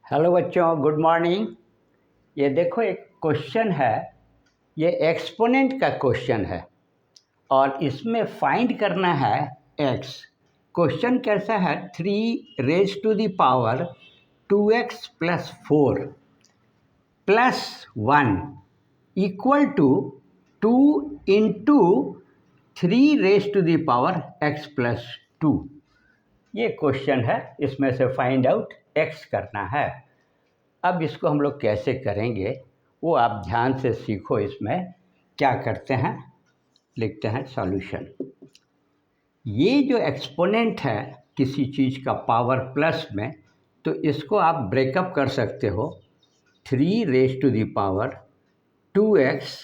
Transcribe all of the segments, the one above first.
Hello बच्चों, good morning. ये देखो एक क्वेश्चन है, ये एक्सपोनेंट का क्वेश्चन है और इसमें फाइंड करना है एक्स। क्वेश्चन कैसा है, 3 raised to the power 2x + 4 + 1 equal to 2 into 3 raised to the power x + 2। ये क्वेश्चन है, इसमें से फाइंड आउट एक्स करना है। अब इसको हम लोग कैसे करेंगे वो आप ध्यान से सीखो। इसमें क्या करते हैं, लिखते हैं सॉल्यूशन। ये जो एक्सपोनेंट है किसी चीज़ का पावर प्लस में, तो इसको आप ब्रेकअप कर सकते हो 3 raised to the power 2x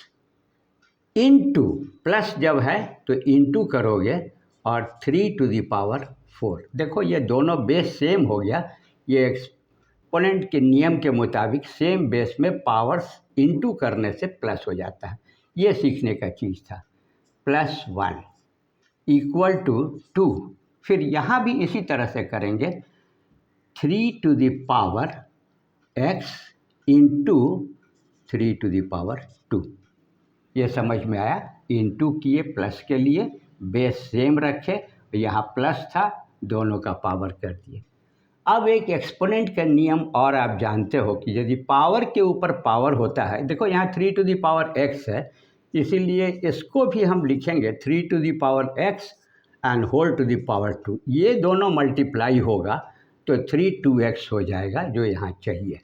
into, plus जब है तो इंटू करोगे और 3 to the power 4। देखो ये दोनों बेस सेम हो गया। ये एक्सपोनेंट के नियम के मुताबिक सेम बेस में पावर्स इंटू करने से प्लस हो जाता है। ये सीखने का चीज़ था। +1 इक्वल टू 2। फिर यहाँ भी इसी तरह से करेंगे 3 to the power x into 3 to the power 2। ये समझ में आया। इंटू किए प्लस के लिए, बेस सेम रखे, यहाँ प्लस था, दोनों का पावर कर दिए। अब एक एक्सपोनेंट का नियम और आप जानते हो कि यदि पावर के ऊपर पावर होता है, देखो यहाँ 3 to the power x है, इसीलिए इसको भी हम लिखेंगे 3 to the power x and whole to the power 2। ये दोनों मल्टीप्लाई होगा तो 3 2x हो जाएगा जो यहाँ चाहिए।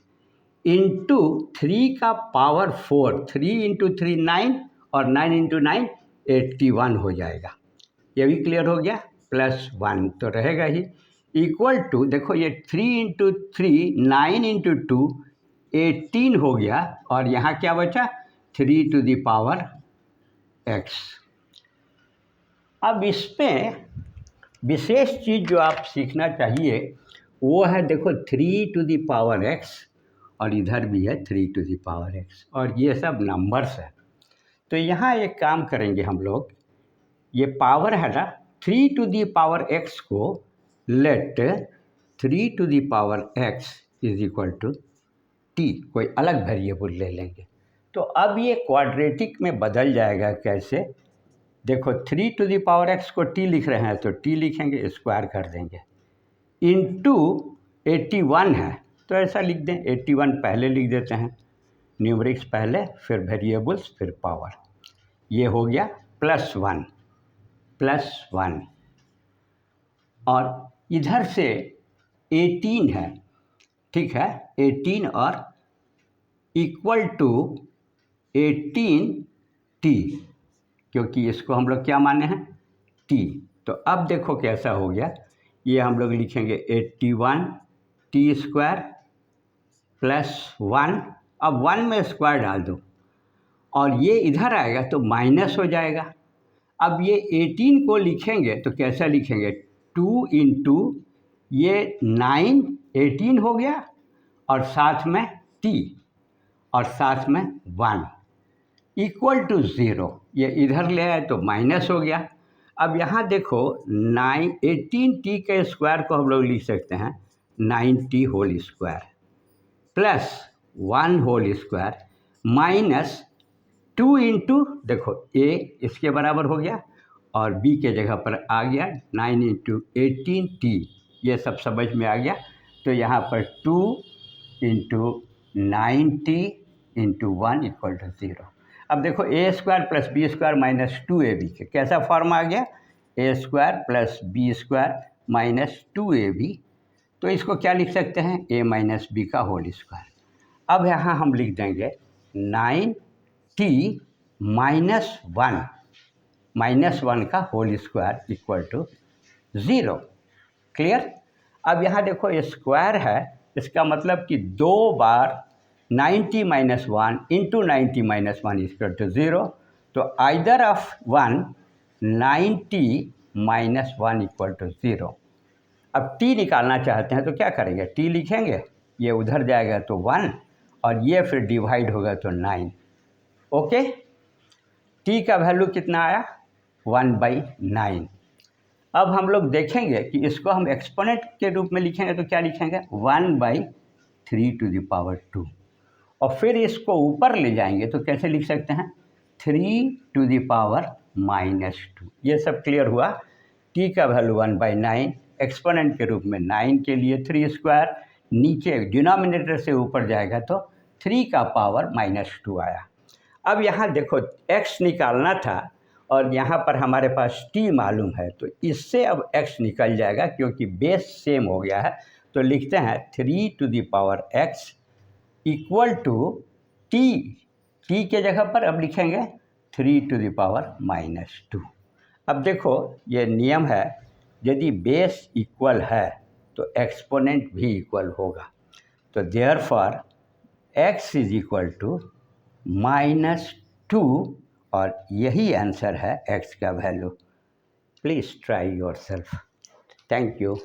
इंटू 3 का पावर 4, 3 इंटू 3 9 और 9 इंटू 9 81 हो जाएगा। ये भी क्लियर हो गया। +1 तो रहेगा ही, इक्वल टू, देखो ये 3 इंटू 3 9 इंटू 2 18 हो गया और यहाँ क्या बचा 3 to the power x। अब इसमें विशेष चीज़ जो आप सीखना चाहिए वो है, देखो 3 to the power x और इधर भी है 3 to the power x और ये सब नंबर्स है। तो यहाँ एक काम करेंगे हम लोग, ये पावर है ना, 3 to the power x को let 3 to the power x is equal to t, कोई अलग वेरिएबल ले लेंगे। तो अब ये क्वाड्रेटिक में बदल जाएगा। कैसे, देखो 3 to the power x को t लिख रहे हैं तो t लिखेंगे, स्क्वायर कर देंगे, इंटू 81 है तो ऐसा लिख दें, 81 पहले लिख देते हैं, न्यूमरिक्स पहले, फिर वेरिएबल्स, फिर पावर। ये हो गया +1 और इधर से 18 है, ठीक है, 18 और इक्वल टू 18t, क्योंकि इसको हम लोग क्या माने हैं t। तो अब देखो कैसा हो गया, ये हम लोग लिखेंगे 81t² +1। अब 1 में स्क्वायर डाल दो और ये इधर आएगा तो माइनस हो जाएगा। अब ये 18 को लिखेंगे तो कैसा लिखेंगे, 2 इंटू ये 9 18 हो गया और साथ में t और साथ में 1 इक्वल टू 0। ये इधर ले आए तो माइनस हो गया। अब यहाँ देखो 18t के स्क्वायर को हम लोग लिख सकते हैं 9t whole square plus 1 whole square minus 2 into, देखो a इसके बराबर हो गया और b के जगह पर आ गया 9 इंटू 18t, ये सब समझ में आ गया। तो यहाँ पर 2 into 9t into 1 equal to 0। अब देखो a² + b² माइनस 2ab के कैसा फॉर्म आ गया, a² + b² - 2ab। तो इसको क्या लिख सकते हैं, a - b का होल स्क्वायर। अब यहाँ हम लिख देंगे 9t - 1 का whole square equal to 0। Clear. अब यहाँ देखो ये स्क्वायर है, इसका मतलब कि 2 बार 90 - 1 इंटू 90 - 1 इक्वल टू 0। तो आइदर ऑफ 1 90 - 1 इक्वल टू 0। अब t निकालना चाहते हैं तो क्या करेंगे, t लिखेंगे, ये उधर जाएगा तो 1 और ये फिर डिवाइड होगा तो 9। ओके, t का वैल्यू कितना आया 1/9। अब हम लोग देखेंगे कि इसको हम एक्सपोनेंट के रूप में लिखेंगे तो क्या लिखेंगे 1/9 3⁻²। और फिर इसको ऊपर ले जाएंगे तो कैसे लिख सकते हैं 3⁻²। ये सब क्लियर हुआ। t का वैल्यू 1/9, एक्सपोनेंट के रूप में 9 के लिए 3², नीचे डिनोमिनेटर से ऊपर जाएगा तो 3 का पावर -2 आया। अब यहाँ देखो x निकालना था और यहाँ पर हमारे पास t मालूम है, तो इससे अब x निकल जाएगा क्योंकि बेस सेम हो गया है। तो लिखते हैं 3⁻x इक्वल टू t के जगह पर अब लिखेंगे 3⁻²। अब देखो ये नियम है, यदि बेस इक्वल है तो एक्सपोनेंट भी इक्वल होगा। तो therefore x is equal to -2 और यही आंसर है x का value. Please try yourself. Thank you.